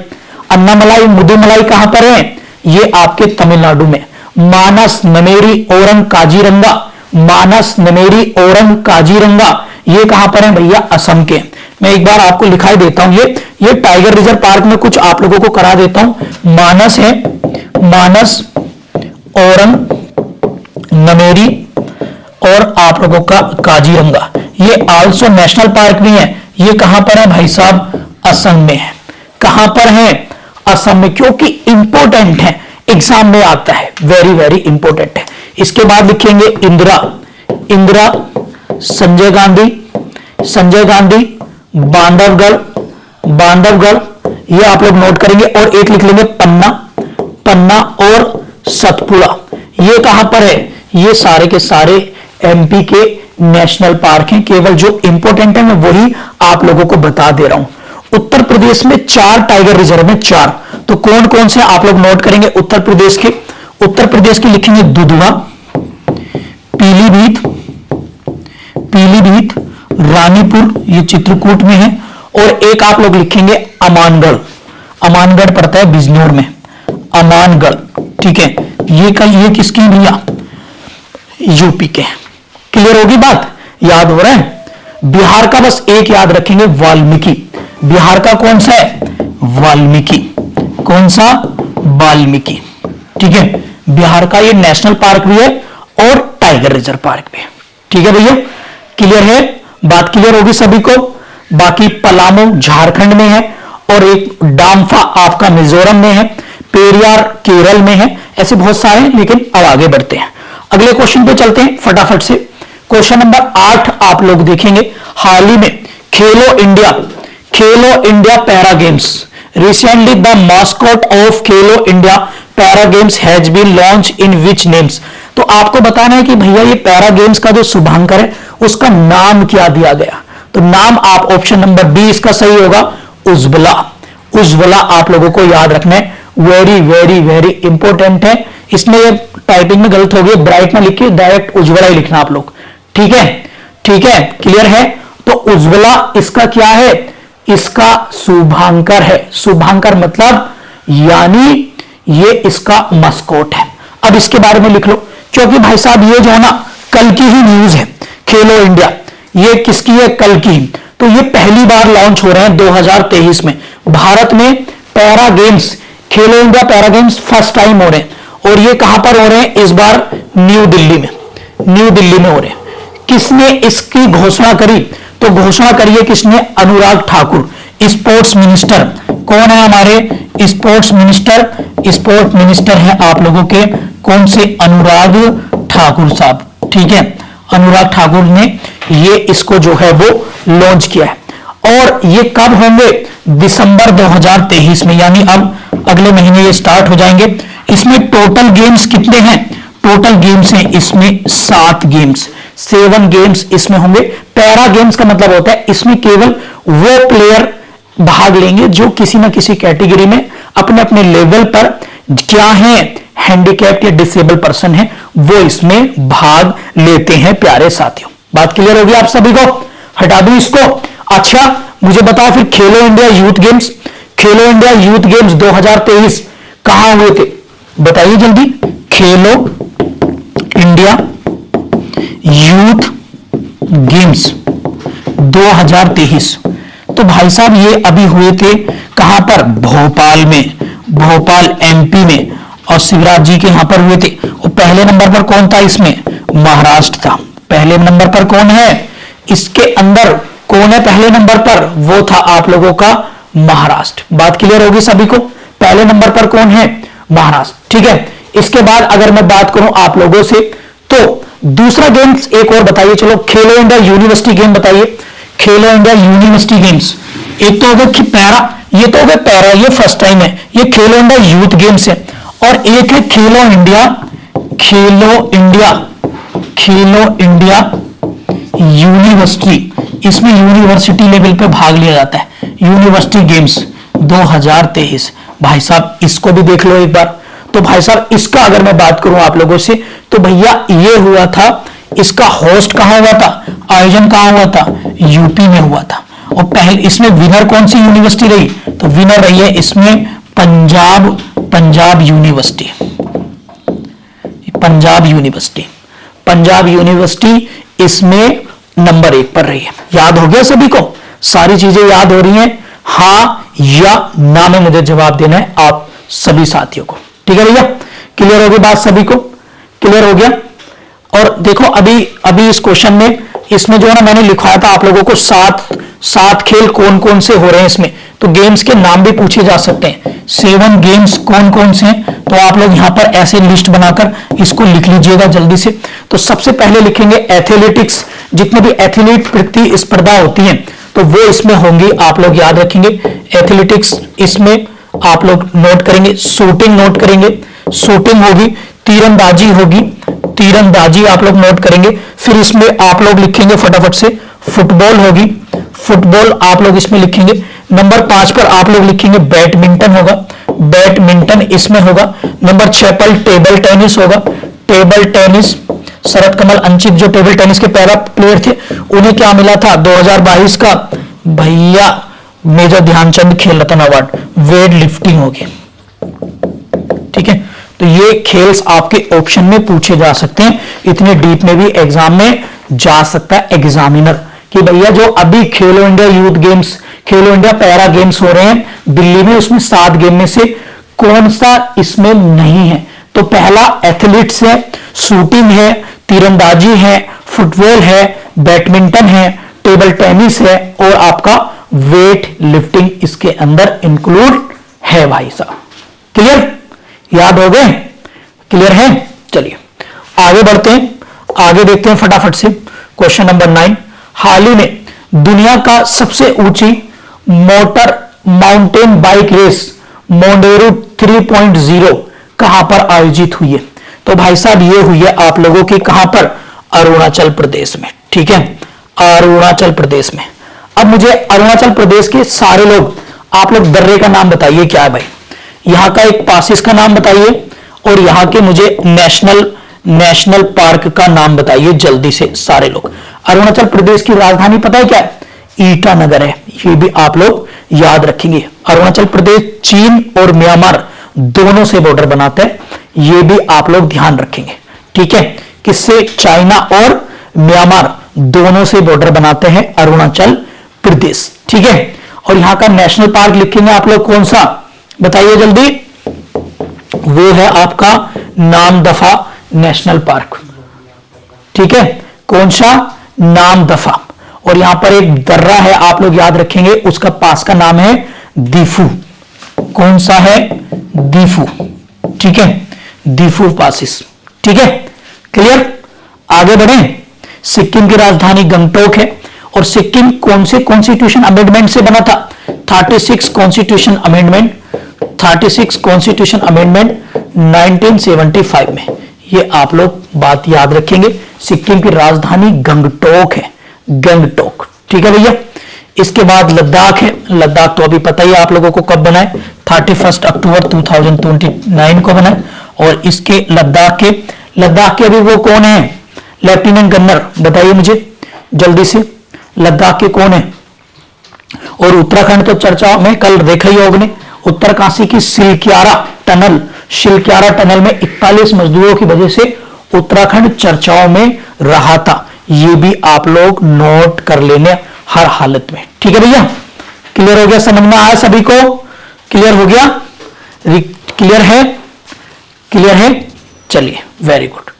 [SPEAKER 1] अन्नामलाई, मुदुमलाई कहां पर है? ये आपके तमिलनाडु में। मानस, नमेरी, ओरंग, काजीरंगा, मानस, नमेरी, ओरंग, काजीरंगा, ये कहां पर है भैया? असम के। मैं एक बार आपको लिखाई देता हूं, ये टाइगर रिजर्व पार्क में कुछ आप लोगों को करा देता हूं। मानस है, मानस, ओरंग, नमेरी और आप लोगों का काजीरंगा, ये आल्सो नेशनल पार्क भी है। ये कहां पर है भाई साहब? असम में है। कहां पर है? असम में, क्योंकि इंपॉर्टेंट है, एग्जाम में आता है, वेरी वेरी इंपॉर्टेंट है। इसके बाद लिखेंगे इंदिरा, इंदिरा, संजय गांधी, संजय गांधी, बांधवगढ़, बांधवगढ़, ये आप लोग नोट करेंगे। और एक लिख लेंगे पन्ना, पन्ना और सतपुड़ा, ये कहां पर है? ये सारे के सारे एमपी के नेशनल पार्क हैं। केवल जो इंपॉर्टेंट है मैं वही आप लोगों को बता दे रहा हूं। उत्तर प्रदेश में 4 टाइगर रिजर्व में, 4। तो कौन कौन से आप लोग नोट करेंगे उत्तर प्रदेश के? उत्तर प्रदेश के लिखेंगे दुधवा, पीलीभीत, पीलीभीत, रानीपुर, ये चित्रकूट में है। और एक आप लोग लिखेंगे अमानगढ़, अमानगढ़ पड़ता है बिजनौर में, अमानगढ़। ठीक है, ये किसकी भैया? यूपी के। क्लियर होगी बात? याद हो रहा है? बिहार का बस एक याद रखेंगे, वाल्मीकि। बिहार का कौन सा है? वाल्मीकि। कौन सा? वाल्मीकि। ठीक है, बिहार का ये नेशनल पार्क भी है और टाइगर रिजर्व पार्क भी है। ठीक है भैया, क्लियर है? बात क्लियर होगी सभी को? बाकी पलामू झारखंड में है और एक डाम्फा आपका मिजोरम में है, पेरियार केरल में है। ऐसे बहुत सारे हैं, लेकिन अब आगे बढ़ते हैं, अगले क्वेश्चन पे चलते हैं फटाफट से। क्वेश्चन नंबर 8 आप लोग देखेंगे। हाल ही में Khelo India para games, recently the mascot of Khelo India para games has been launch in which names. तो आपको बताना है कि भैया ये पैरा गेम्स का जो शुभांकर है उसका नाम क्या दिया गया। तो नाम आप ऑप्शन नंबर बी इसका सही होगा, उज्ज्वला। उज्ज्वला आप लोगों को याद रखना है, वेरी वेरी वेरी इंपॉर्टेंट है। इसमें ये टाइपिंग में गलत हो गई, ब्राइट में लिखिए, डायरेक्ट उज्ज्वला ही लिखना आप लोग। ठीक है, ठीक है, क्लियर है? तो उज्ज्वला इसका क्या है? इसका शुभांकर है। शुभांकर मतलब यानी ये इसका मस्कोट है। अब इसके बारे में लिख लो, क्योंकि भाई साहब ये जो है ना कल की ही न्यूज है। खेलो इंडिया ये किसकी है? कल की। तो ये पहली बार लॉन्च हो रहे हैं 2023 में भारत में पैरा गेम्स। खेलो India para games first time हो रहे हैं और ये कहां पर हो रहे हैं? इस बार न्यू दिल्ली में, न्यू दिल्ली में हो रहे हैं। किसने इसकी घोषणा करी? तो घोषणा करी है किसने? Anurag Thakur, sports minister. कौन है हमारे स्पोर्ट्स मिनिस्टर? स्पोर्ट्स मिनिस्टर है आप लोगों के कौन से? अनुराग ठाकुर साहब। ठीक है, अनुराग ठाकुर ने ये इसको जो है वो लॉन्च किया है। और ये कब होंगे? दिसंबर 2023 में, यानी अब अगले महीने ये स्टार्ट हो जाएंगे। इसमें टोटल गेम्स कितने हैं? टोटल गेम्स हैं इसमें 7 गेम्स, 7 गेम्स इसमें होंगे। पैरा गेम्स का मतलब होता है इसमें केवल वो प्लेयर भाग लेंगे जो किसी ना किसी कैटेगरी में अपने अपने लेवल पर क्या है, हैंडीकैप्ड या डिसेबल पर्सन है, वो इसमें भाग लेते हैं प्यारे साथियों। बात क्लियर होगी आप सभी को? हटा दूं इसको। अच्छा मुझे बताओ फिर खेलो इंडिया यूथ गेम्स, खेलो इंडिया यूथ गेम्स 2023 कहां हुए थे? बताइए जल्दी। खेलो इंडिया यूथ गेम्स 2023, तो भाई साहब ये अभी हुए थे कहां पर? भोपाल में, भोपाल एमपी में, और शिवराज जी के यहां पर हुए थे। और पहले नंबर पर कौन था इसमें? महाराष्ट्र था। पहले नंबर पर कौन है इसके अंदर? कौन है पहले नंबर पर? वो था आप लोगों का महाराष्ट्र। बात क्लियर होगी सभी को? पहले नंबर पर कौन है? महाराष्ट्र। ठीक है, इसके बाद अगर मैं बात करूं आप लोगों से तो दूसरा गेम्स एक और बताइए। चलो खेलो इंडिया यूनिवर्सिटी गेम बताइए। खेलो इंडिया यूनिवर्सिटी गेम्स एक तो हो गया पैरा, ये तो हो गया पैरा, ये फर्स्ट टाइम है। ये खेलो इंडिया यूथ गेम्स है। और एक है खेलो इंडिया, खेलो इंडिया, खेलो इंडिया यूनिवर्सिटी। इसमें यूनिवर्सिटी लेवल पे भाग लिया जाता है। यूनिवर्सिटी गेम्स 2023 भाई साहब इसको भी देख लो एक बार। तो भाई साहब इसका अगर मैं बात करूं आप लोगों से तो भैया ये हुआ था, इसका होस्ट कहां हुआ था? आयोजन कहां हुआ था? यूपी में हुआ था। और पहले इसमें विनर कौन सी यूनिवर्सिटी रही? तो विनर रही है इसमें Punjab university, Punjab university, Punjab university इसमें नंबर 1 पर रही है। याद हो गया सभी को? सारी चीजें याद हो रही हैं? हाँ या ना में मुझे जवाब देना है आप सभी साथियों को। ठीक है भैया, क्लियर हो गई बात सभी को? क्लियर हो गया? और देखो अभी इस क्वेश्चन में इसमें जो है ना मैंने लिखवाया था आप लोगों को 7 खेल कौन कौन से हो रहे हैं इसमें, तो गेम्स के नाम भी पूछे जा सकते हैं। 7 गेम्स कौन कौन से हैं, तो आप लोग यहां पर ऐसे लिस्ट बनाकर इसको लिख लीजिएगा जल्दी से। तो सबसे पहले लिखेंगे एथलेटिक्स, जितने भी एथलीट प्रति स्पर्धा होती है तो वो इसमें होंगी, आप लोग याद रखेंगे। एथलेटिक्स इसमें आप लोग नोट करेंगे। शूटिंग नोट करेंगे, शूटिंग होगी। तीरंदाजी होगी, तीरंदाजी आप लोग नोट करेंगे। फिर इसमें आप लोग लिखेंगे फटाफट से फुटबॉल होगी, फुटबॉल आप लोग इसमें लिखेंगे। नंबर 5 पर आप लोग लिखेंगे बैडमिंटन होगा, बैडमिंटन इसमें होगा। नंबर 6 पर टेबल टेनिस होगा, टेबल टेनिस। शरद कमल अंचित जो टेबल टेनिस के पैरा प्लेयर थे उन्हें क्या मिला था 2022 का? भैया मेजर ध्यानचंद खेल रत्न अवार्ड। वेट लिफ्टिंग होगी। ठीक है, तो ये खेल्स आपके ऑप्शन में पूछे जा सकते हैं। इतने डीप में भी एग्जाम में जा सकता है एग्जामिनर कि भैया जो अभी खेलो इंडिया यूथ गेम्स, खेलो इंडिया पैरा गेम्स हो रहे हैं दिल्ली में, उसमें 7 गेम में से कौन सा इसमें नहीं है? तो पहला एथलीट्स है, शूटिंग है, तीरंदाजी है, फुटबॉल है, बैडमिंटन है, टेबल टेनिस है और आपका वेट लिफ्टिंग इसके अंदर इंक्लूड है भाई साहब। क्लियर? याद हो गए? क्लियर है? चलिए आगे बढ़ते हैं, आगे देखते हैं फटाफट से क्वेश्चन नंबर 9। हाल ही में दुनिया का सबसे ऊंची मोटर माउंटेन बाइक रेस मोंडेरू 3.0 कहां पर आयोजित हुई है? तो भाई साहब ये हुई है आप लोगों की कहां पर? अरुणाचल प्रदेश में। ठीक है, अरुणाचल प्रदेश में। अब मुझे अरुणाचल प्रदेश के सारे लोग, आप लोग दर्रे का नाम बताइए क्या है भाई? यहां का एक पासिस का नाम बताइए और यहां के मुझे नेशनल पार्क का नाम बताइए जल्दी से सारे लोग। अरुणाचल प्रदेश की राजधानी पता है क्या है? ईटानगर है। ये भी आप लोग याद रखेंगे। अरुणाचल प्रदेश चीन और म्यांमार दोनों से बॉर्डर बनाते हैं, ये भी आप लोग ध्यान रखेंगे। ठीक है, किससे? चाइना और म्यांमार दोनों से बॉर्डर बनाते हैं अरुणाचल प्रदेश। ठीक है, और यहां का नेशनल पार्क लिखेंगे आप लोग कौन सा? बताइए जल्दी। वो है आपका नामदफा नेशनल पार्क। ठीक है, कौन सा? नामदफा। और यहां पर एक दर्रा है आप लोग याद रखेंगे, उसका पास का नाम है दीफू। कौन सा है? दीफू। ठीक है, दीफू पासिस। ठीक है, क्लियर? आगे बढ़े। सिक्किम की राजधानी गंगटोक है और सिक्किम कौन से कॉन्स्टिट्यूशन अमेंडमेंट से बना था? 36 कॉन्स्टिट्यूशन अमेंडमेंट, 36 कॉन्स्टिट्यूशन अमेंडमेंट 1975 में ये आप लोग बात याद रखेंगे। सिक्किम की राजधानी गंगटोक है, गंगटोक। ठीक है भैया। इसके बाद लद्दाख है। लद्दाख तो अभी पता ही आप लोगों को कब बनाए, 31 अक्टूबर 2029 को बनाए। और इसके लद्दाख के अभी वो कौन है, लेफ्टिनेंट गवर्नर, बताइए मुझे जल्दी से, लद्दाख के कौन है। और उत्तराखंड तो चर्चा में कल देखा ही होगा, उत्तरकाशी की सिलक्यारा टनल में 41 मजदूरों की वजह से उत्तराखंड चर्चाओं में रहा था। ये भी आप लोग नोट कर लेने हर हालत में। ठीक है भैया, क्लियर हो गया, समझ में आया सभी को, क्लियर हो गया, क्लियर है, चलिए वेरी गुड।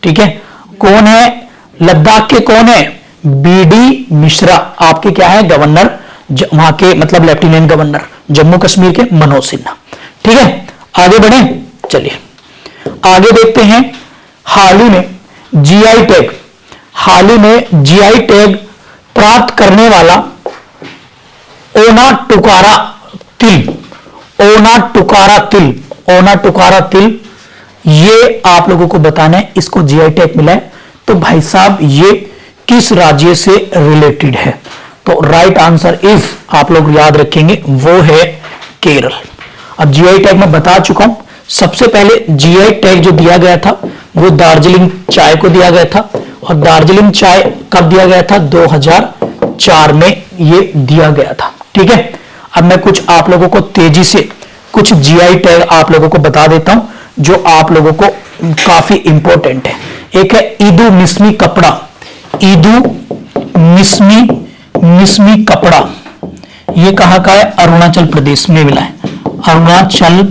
[SPEAKER 1] ठीक है, कौन है लद्दाख के, कौन है, बीडी मिश्रा आपके क्या है, गवर्नर, वहां के मतलब लेफ्टिनेंट गवर्नर जम्मू कश्मीर के मनोज सिन्हा। ठीक है, आगे बढ़े, चलिए आगे देखते हैं। हाल ही में जीआई टैग प्राप्त करने वाला ओना टुकारा तिल, ये आप लोगों को बताना है, इसको जीआई टैग मिला है। तो भाई साहब ये किस राज्य से रिलेटेड है, तो राइट आंसर इज आप लोग याद रखेंगे वो है केरल। अब जीआई टैग मैं बता चुका हूं, सबसे पहले जीआई टैग जो दिया गया था वो दार्जिलिंग चाय को दिया गया था। और दार्जिलिंग चाय कब दिया गया था, 2004 में ये दिया गया था। ठीक है, अब मैं कुछ आप लोगों को तेजी से कुछ जीआई टैग आप लोगों को बता देता हूं जो आप लोगों को काफी इंपॉर्टेंट है। एक है ईदू मिस्मी कपड़ा, ये कहां का है, अरुणाचल प्रदेश में मिला है, अरुणाचल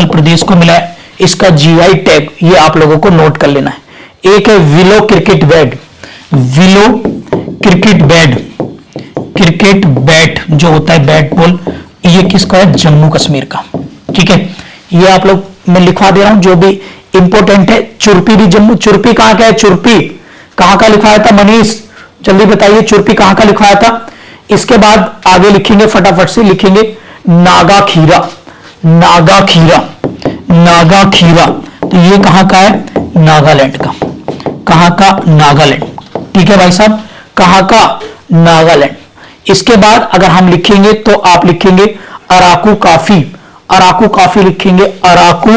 [SPEAKER 1] प्रदेश को मिला है। इसका जीआई टैग ये आप लोगों को नोट कर लेना है। एक है विलो क्रिकेट बैट जो होता है बैट बॉल, ये किसका है, जम्मू कश्मीर का। ठीक है, ये आप लोग मैं लिखवा दे रहा हूं जो भी इंपॉर्टेंट है। चुरपी भी जम्मू, चुरपी कहां का है, चुरपी कहां का लिखवाया था, मनीष जल्दी बताइए, चुरपी कहां का लिखवाया था। इसके बाद आगे लिखेंगे, फटाफट से लिखेंगे, नागा खीरा, तो ये कहां का है, नागालैंड का, कहां का, नागालैंड। ठीक है भाई साहब, कहां का, नागालैंड। इसके बाद अगर हम लिखेंगे तो आप लिखेंगे अराकू काफी लिखेंगे, अराकू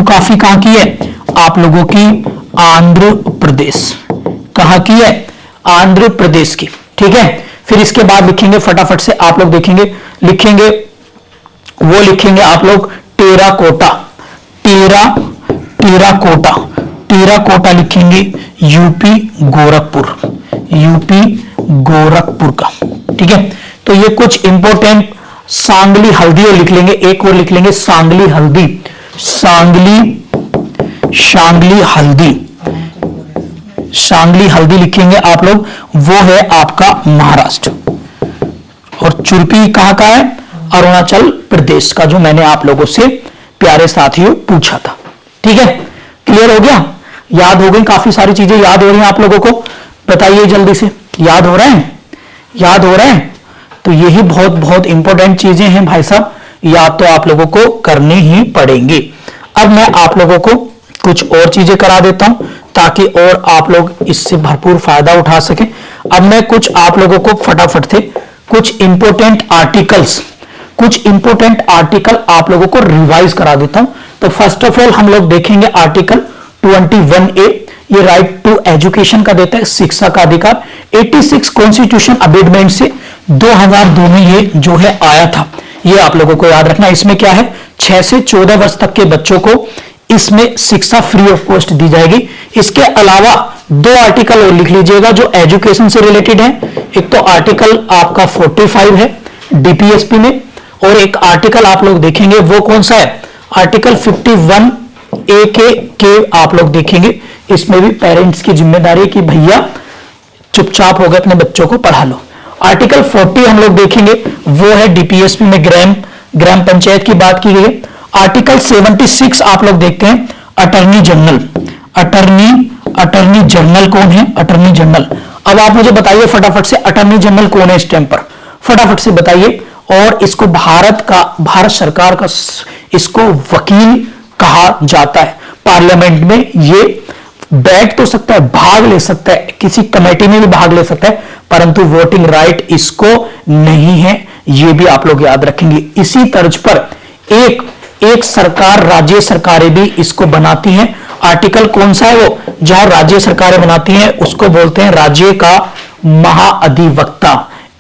[SPEAKER 1] काफी कहां की है, आप लोगों की आंध्र प्रदेश, कहां की है, आंध्र प्रदेश की। ठीक है, फिर इसके बाद लिखेंगे फटाफट से, आप लोग देखेंगे, लिखेंगे आप लोग टेराकोटा लिखेंगे, यूपी गोरखपुर का। ठीक है, तो ये कुछ इंपॉर्टेंट, सांगली हल्दी और लिख लेंगे, एक और लिख लेंगे सांगली हल्दी लिखेंगे आप लोग, वो है आपका महाराष्ट्र। और चुरपी कहां का है, अरुणाचल प्रदेश का, जो मैंने आप लोगों से प्यारे साथियों पूछा था। ठीक है, क्लियर हो गया, याद हो गई, काफी सारी चीजें याद हो रही हैं आप लोगों को, बताइए जल्दी से, याद हो रहे हैं। तो यही बहुत इंपॉर्टेंट चीजें हैं भाई साहब, याद तो आप लोगों को करनी ही पड़ेंगी। अब मैं आप लोगों को कुछ और चीजें करा देता हूं ताकि और आप लोग इससे भरपूर फायदा उठा सकें। अब मैं कुछ आप लोगों को फटाफट से कुछ इंपॉर्टेंट आर्टिकल आप लोगों को रिवाइज करा देता हूं। तो फर्स्ट ऑफ ऑल हम लोग देखेंगे आर्टिकल 21A, ये राइट टू एजुकेशन का देता है, शिक्षा का अधिकार। 86 कॉन्स्टिट्यूशन अमेंडमेंट से 2002 में ये जो है आया था, ये आप लोगों को याद रखना। इसमें क्या है, 6 से 14 वर्ष तक के बच्चों को इसमें शिक्षा फ्री ऑफ कॉस्ट दी जाएगी। इसके अलावा 2 आर्टिकल और लिख लीजिएगा जो एजुकेशन से रिलेटेड है। एक तो आर्टिकल आपका 45 है डीपीएसपी में, और एक आर्टिकल आप लोग देखेंगे वो कौन सा है, आर्टिकल 51A के आप लोग देखेंगे। इसमें भी पेरेंट्स की जिम्मेदारी है कि भैया चुपचाप हो गए अपने बच्चों को पढ़ा लो। आर्टिकल 40 हम लोग देखेंगे, वो है डीपीएसपी में ग्राम पंचायत की बात की गई है। आर्टिकल 76 आप लोग देखते हैं, अटर्नी जनरल कौन है, अटर्नी जनरल। अब आप मुझे बताइए फटाफट से, अटर्नी जनरल कौन है इस टाइम पर, फटाफट से बताइए। और इसको भारत सरकार का इसको वकील कहा जाता है। पार्लियामेंट में ये बैठ तो सकता है, भाग ले सकता है, किसी कमेटी में भी भाग ले सकता है, परंतु वोटिंग राइट इसको नहीं है। ये भी आप लोग याद रखेंगे। इसी तर्ज पर एक सरकार, राज्य सरकारें भी इसको बनाती हैं। आर्टिकल कौन सा है वो, जहां राज्य सरकारें बनाती हैं उसको बोलते हैं राज्य का महाअधिवक्ता,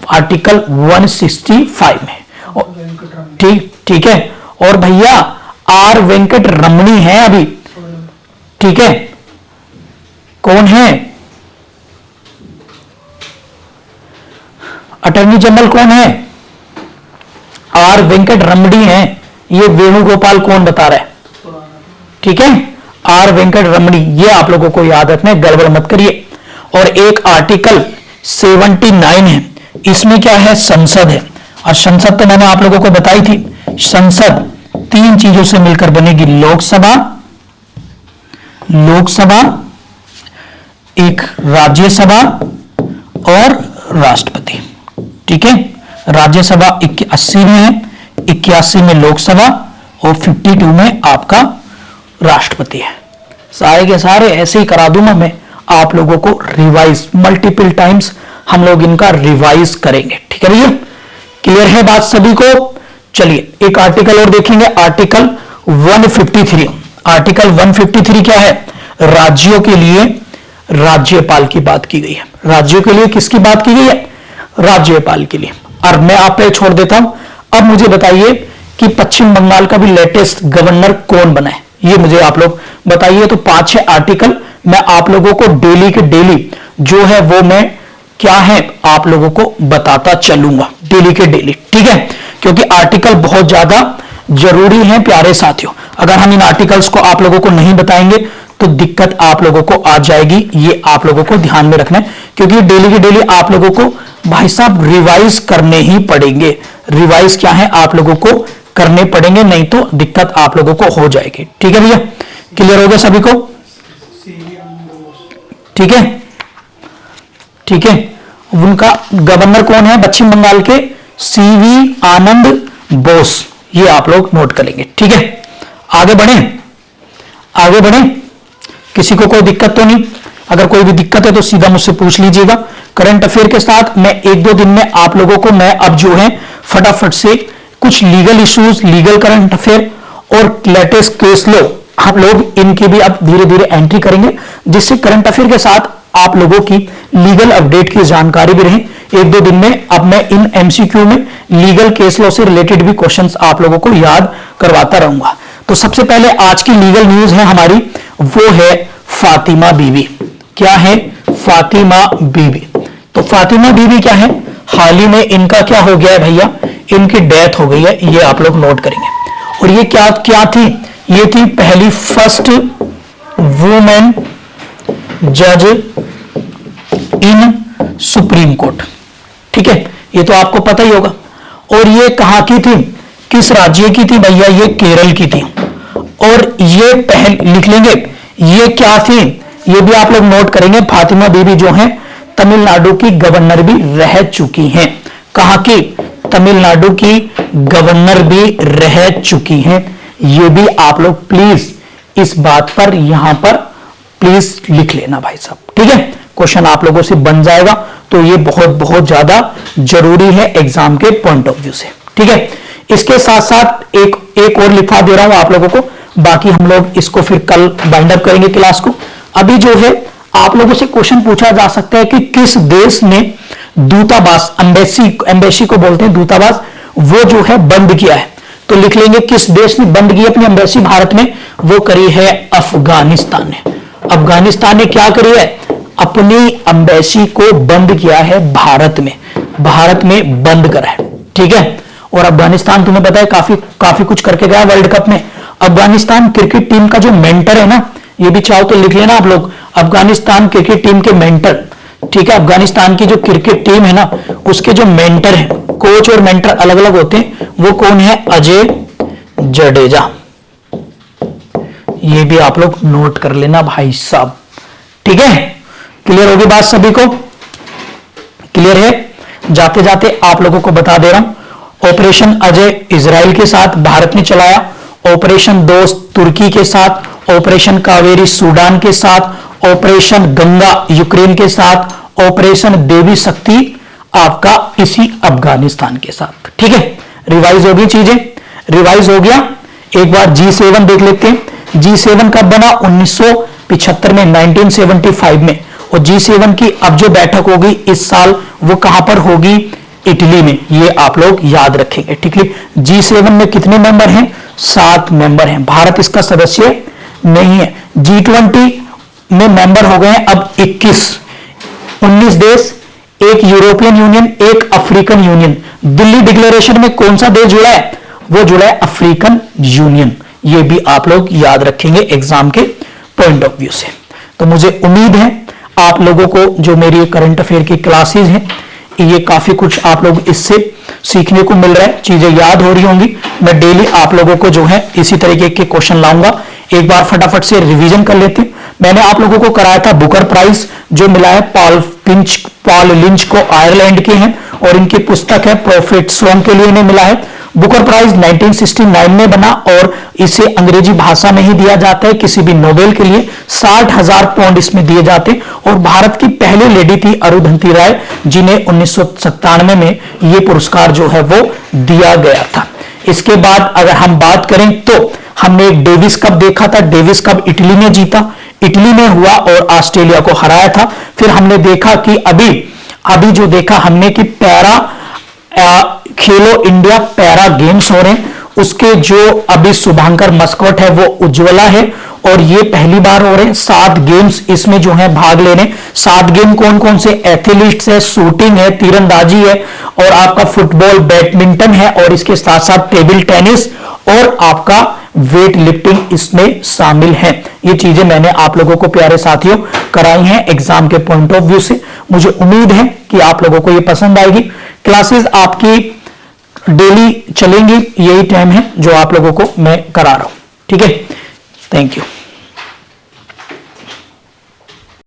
[SPEAKER 1] आर्टिकल 165 में। ठीक है। और भैया आर वेंकट रमणी है अभी, ठीक है। कौन है अटॉर्नी जनरल, कौन है? आर वेंकट रमणी है। ये वेणुगोपाल कौन बता रहा है? ठीक है, आर वेंकट रमणी। ये आप लोगों को याद रखना है, गड़बड़ मत करिए। और एक आर्टिकल 79 है, इसमें क्या है? संसद है। और संसद तो मैंने आप लोगों को बताई थी, संसद 3 चीजों से मिलकर बनेगी, लोकसभा, एक राज्यसभा और राष्ट्रपति। ठीक है, राज्यसभा 80 में है, 81 में लोकसभा और 52 में आपका राष्ट्रपति है। सारे के सारे ऐसे ही करा दूंगा मैं आप लोगों को रिवाइज, मल्टीपल टाइम्स हम लोग इनका रिवाइज करेंगे। ठीक है भैया, क्लियर है बात सभी को? चलिए एक आर्टिकल और देखेंगे, आर्टिकल 153। आर्टिकल 153 क्या है? राज्यों के लिए राज्यपाल की बात की गई है। राज्यों के लिए किसकी बात की गई है? राज्यपाल के लिए। और मैं आप पे छोड़ देता हूं, अब मुझे बताइए कि पश्चिम बंगाल का भी लेटेस्ट गवर्नर कौन बना है, ये मुझे आप लोग बताइए। तो 5-6 आर्टिकल मैं आप लोगों को डेली के डेली जो है वो मैं क्या है आप लोगों को बताता चलूंगा, डेली के डेली। ठीक है, क्योंकि आर्टिकल बहुत ज्यादा जरूरी है प्यारे साथियों। अगर हम इन आर्टिकल्स को आप लोगों को नहीं बताएंगे तो दिक्कत आप लोगों को आ जाएगी। ये आप लोगों को ध्यान में रखना है, क्योंकि डेली के डेली आप लोगों को भाई साहब रिवाइज करने ही पड़ेंगे। रिवाइज क्या है आप लोगों को करने पड़ेंगे, नहीं तो दिक्कत आप लोगों को हो जाएगी। ठीक है भैया, क्लियर हो गया सभी को? ठीक है, ठीक है। उनका गवर्नर कौन है पश्चिम बंगाल के? सीवी आनंद बोस। ये आप लोग नोट कर लेंगे। ठीक है, आगे बढ़े, आगे बढ़े। किसी को कोई दिक्कत तो नहीं? अगर कोई भी दिक्कत है तो सीधा मुझसे पूछ लीजिएगा। करंट अफेयर के साथ मैं 1-2 दिन में आप लोगों को मैं अब जो है फटाफट से कुछ legal issues, legal current affair और लेटेस्ट केस लो, आप लोग इनकी भी अब धीरे धीरे एंट्री करेंगे, जिससे करंट अफेयर के साथ आप लोगों की लीगल अपडेट की जानकारी भी रहे। 1-2 दिन में अब मैं इन एमसीक्यू में लीगल केस लॉ से रिलेटेड भी क्वेश्चंस आप लोगों को याद करवाता रहूंगा। तो सबसे पहले आज की लीगल न्यूज है हमारी, वो है फातिमा बीवी। क्या है? फातिमा बीवी। तो फातिमा बीवी क्या है? हाल ही में इनका क्या हो गया है भैया? इनकी डेथ हो गई है, ये आप लोग नोट करेंगे। और ये क्या क्या थी? ये थी पहली फर्स्ट वुमेन जज इन सुप्रीम कोर्ट। ठीक है, ये तो आपको पता ही होगा। और ये कहां की थी? किस राज्य की थी भैया? ये केरल की थी। और ये पहले लिख लेंगे, ये क्या थी ये भी आप लोग नोट करेंगे। फातिमा बीवी जो है तमिलनाडु की गवर्नर भी रह चुकी हैं। कहां की? तमिलनाडु की गवर्नर भी रह चुकी हैं। ये भी आप लोग प्लीज इस बात पर यहां पर प्लीज लिख लेना भाई साहब। ठीक है, क्वेश्चन आप लोगों से बन जाएगा, तो ये बहुत बहुत ज्यादा जरूरी है एग्जाम के पॉइंट ऑफ व्यू से। ठीक है, इसके साथ साथ एक और लिखवा दे रहा हूं आप लोगों को, बाकी हम लोग इसको फिर कल बाइंड अप करेंगे क्लास को। अभी जो है आप लोगों से क्वेश्चन पूछा जा सकता है कि किस देश ने दूतावास, एम्बेसी को बोलते हैं दूतावास, वो जो है बंद किया है। तो लिख लेंगे किस देश ने बंद की अपनी एम्बेसी भारत में? वो करी है अफगानिस्तान ने। अफगानिस्तान ने क्या करी है? अपनी एम्बेसी को बंद किया है भारत में, भारत में बंद करा है। ठीक है, और अफगानिस्तान तुम्हें पता है काफी कुछ करके गया वर्ल्ड कप में। अफगानिस्तान क्रिकेट टीम का जो मेंटर है ना, ये भी चाहो तो लिख लेना आप लोग, अफगानिस्तान क्रिकेट टीम के मेंटर। ठीक है, अफगानिस्तान की जो क्रिकेट टीम है ना, उसके जो मेंटर हैं, कोच और मेंटर अलग अलग होते हैं, वो कौन है? अजय जडेजा। ये भी आप लोग नोट कर लेना भाई साहब। ठीक है, क्लियर होगी बात सभी को? क्लियर है? जाते जाते आप लोगों को बता दे रहा हूं। ऑपरेशन अजय इजराइल के साथ भारत ने चलाया, ऑपरेशन दोस्त तुर्की के साथ, ऑपरेशन कावेरी सूडान के साथ, ऑपरेशन गंगा यूक्रेन के साथ, ऑपरेशन देवी शक्ति आपका इसी अफगानिस्तान के साथ। ठीक है, रिवाइज होगी चीजें, रिवाइज हो गया। एक बार G7 देख लेते हैं। G7 कब बना? 1975 में, 1975 में। और G7 की अब जो बैठक होगी इस साल वो कहां पर होगी? इटली में। ये आप लोग याद रखेंगे। ठीक है, G7 में कितने मेंबर हैं? 7 मेंबर हैं। भारत इसका सदस्य नहीं है। G20 में मेंबर हो गए हैं अब 19 देश, एक यूरोपियन यूनियन, एक अफ्रीकन यूनियन। दिल्ली डिक्लेरेशन में कौन सा देश जुड़ा है? वो जुड़ा है अफ्रीकन यूनियन। ये भी आप लोग याद रखेंगे एग्जाम के पॉइंट ऑफ व्यू से। तो मुझे उम्मीद है आप लोगों को जो मेरी करंट अफेयर की क्लासेस हैं ये काफी कुछ आप लोग इससे सीखने को मिल रहा है, चीजें याद हो रही होंगी। मैं डेली आप लोगों को जो है इसी तरीके के क्वेश्चन लाऊंगा। एक बार फटाफट से रिवीजन कर लेते हैं। मैंने आप लोगों को कराया था बुकर प्राइज जो मिला है पॉल लिंच को, आयरलैंड के हैं और इनकी पुस्तक है प्रॉफिट सॉन्ग के लिए इन्हें मिला है। बुकर प्राइज 1969 में बना और इसे अंग्रेजी भाषा में ही दिया जाता है। किसी भी नोबेल के लिए 60,000 पाउंड इसमें दिए जाते हैं। और भारत की पहली लेडी थी अरुंधति राय जिन्हें 1997 में यह पुरस्कार जो है वो दिया गया था। इसके बाद अगर हम बात करें तो हमने एक डेविस कप देखा था। डेविस कप इटली में जीता, इटली में हुआ और ऑस्ट्रेलिया को हराया था। फिर हमने देखा कि अभी जो देखा हमने कि खेलो इंडिया पैरा गेम्स हो रहे हैं, उसके जो अभी शुभांकर मस्कोट है वो उज्ज्वला है और ये पहली बार हो रहे हैं। 7 गेम्स इसमें जो है भाग ले रहे हैं। 7 गेम कौन कौन से? एथलीट्स है, शूटिंग है, तीरंदाजी है और आपका फुटबॉल, बैडमिंटन है और इसके साथ साथ टेबल टेनिस और आपका वेट लिफ्टिंग इसमें शामिल है। ये चीजें मैंने आप लोगों को प्यारे साथियों कराई हैं एग्जाम के पॉइंट ऑफ व्यू से। मुझे उम्मीद है कि आप लोगों को ये पसंद आएगी। क्लासेस आपकी डेली चलेंगी, यही टाइम है जो आप लोगों को मैं करा रहा हूं। ठीक है, थैंक यू।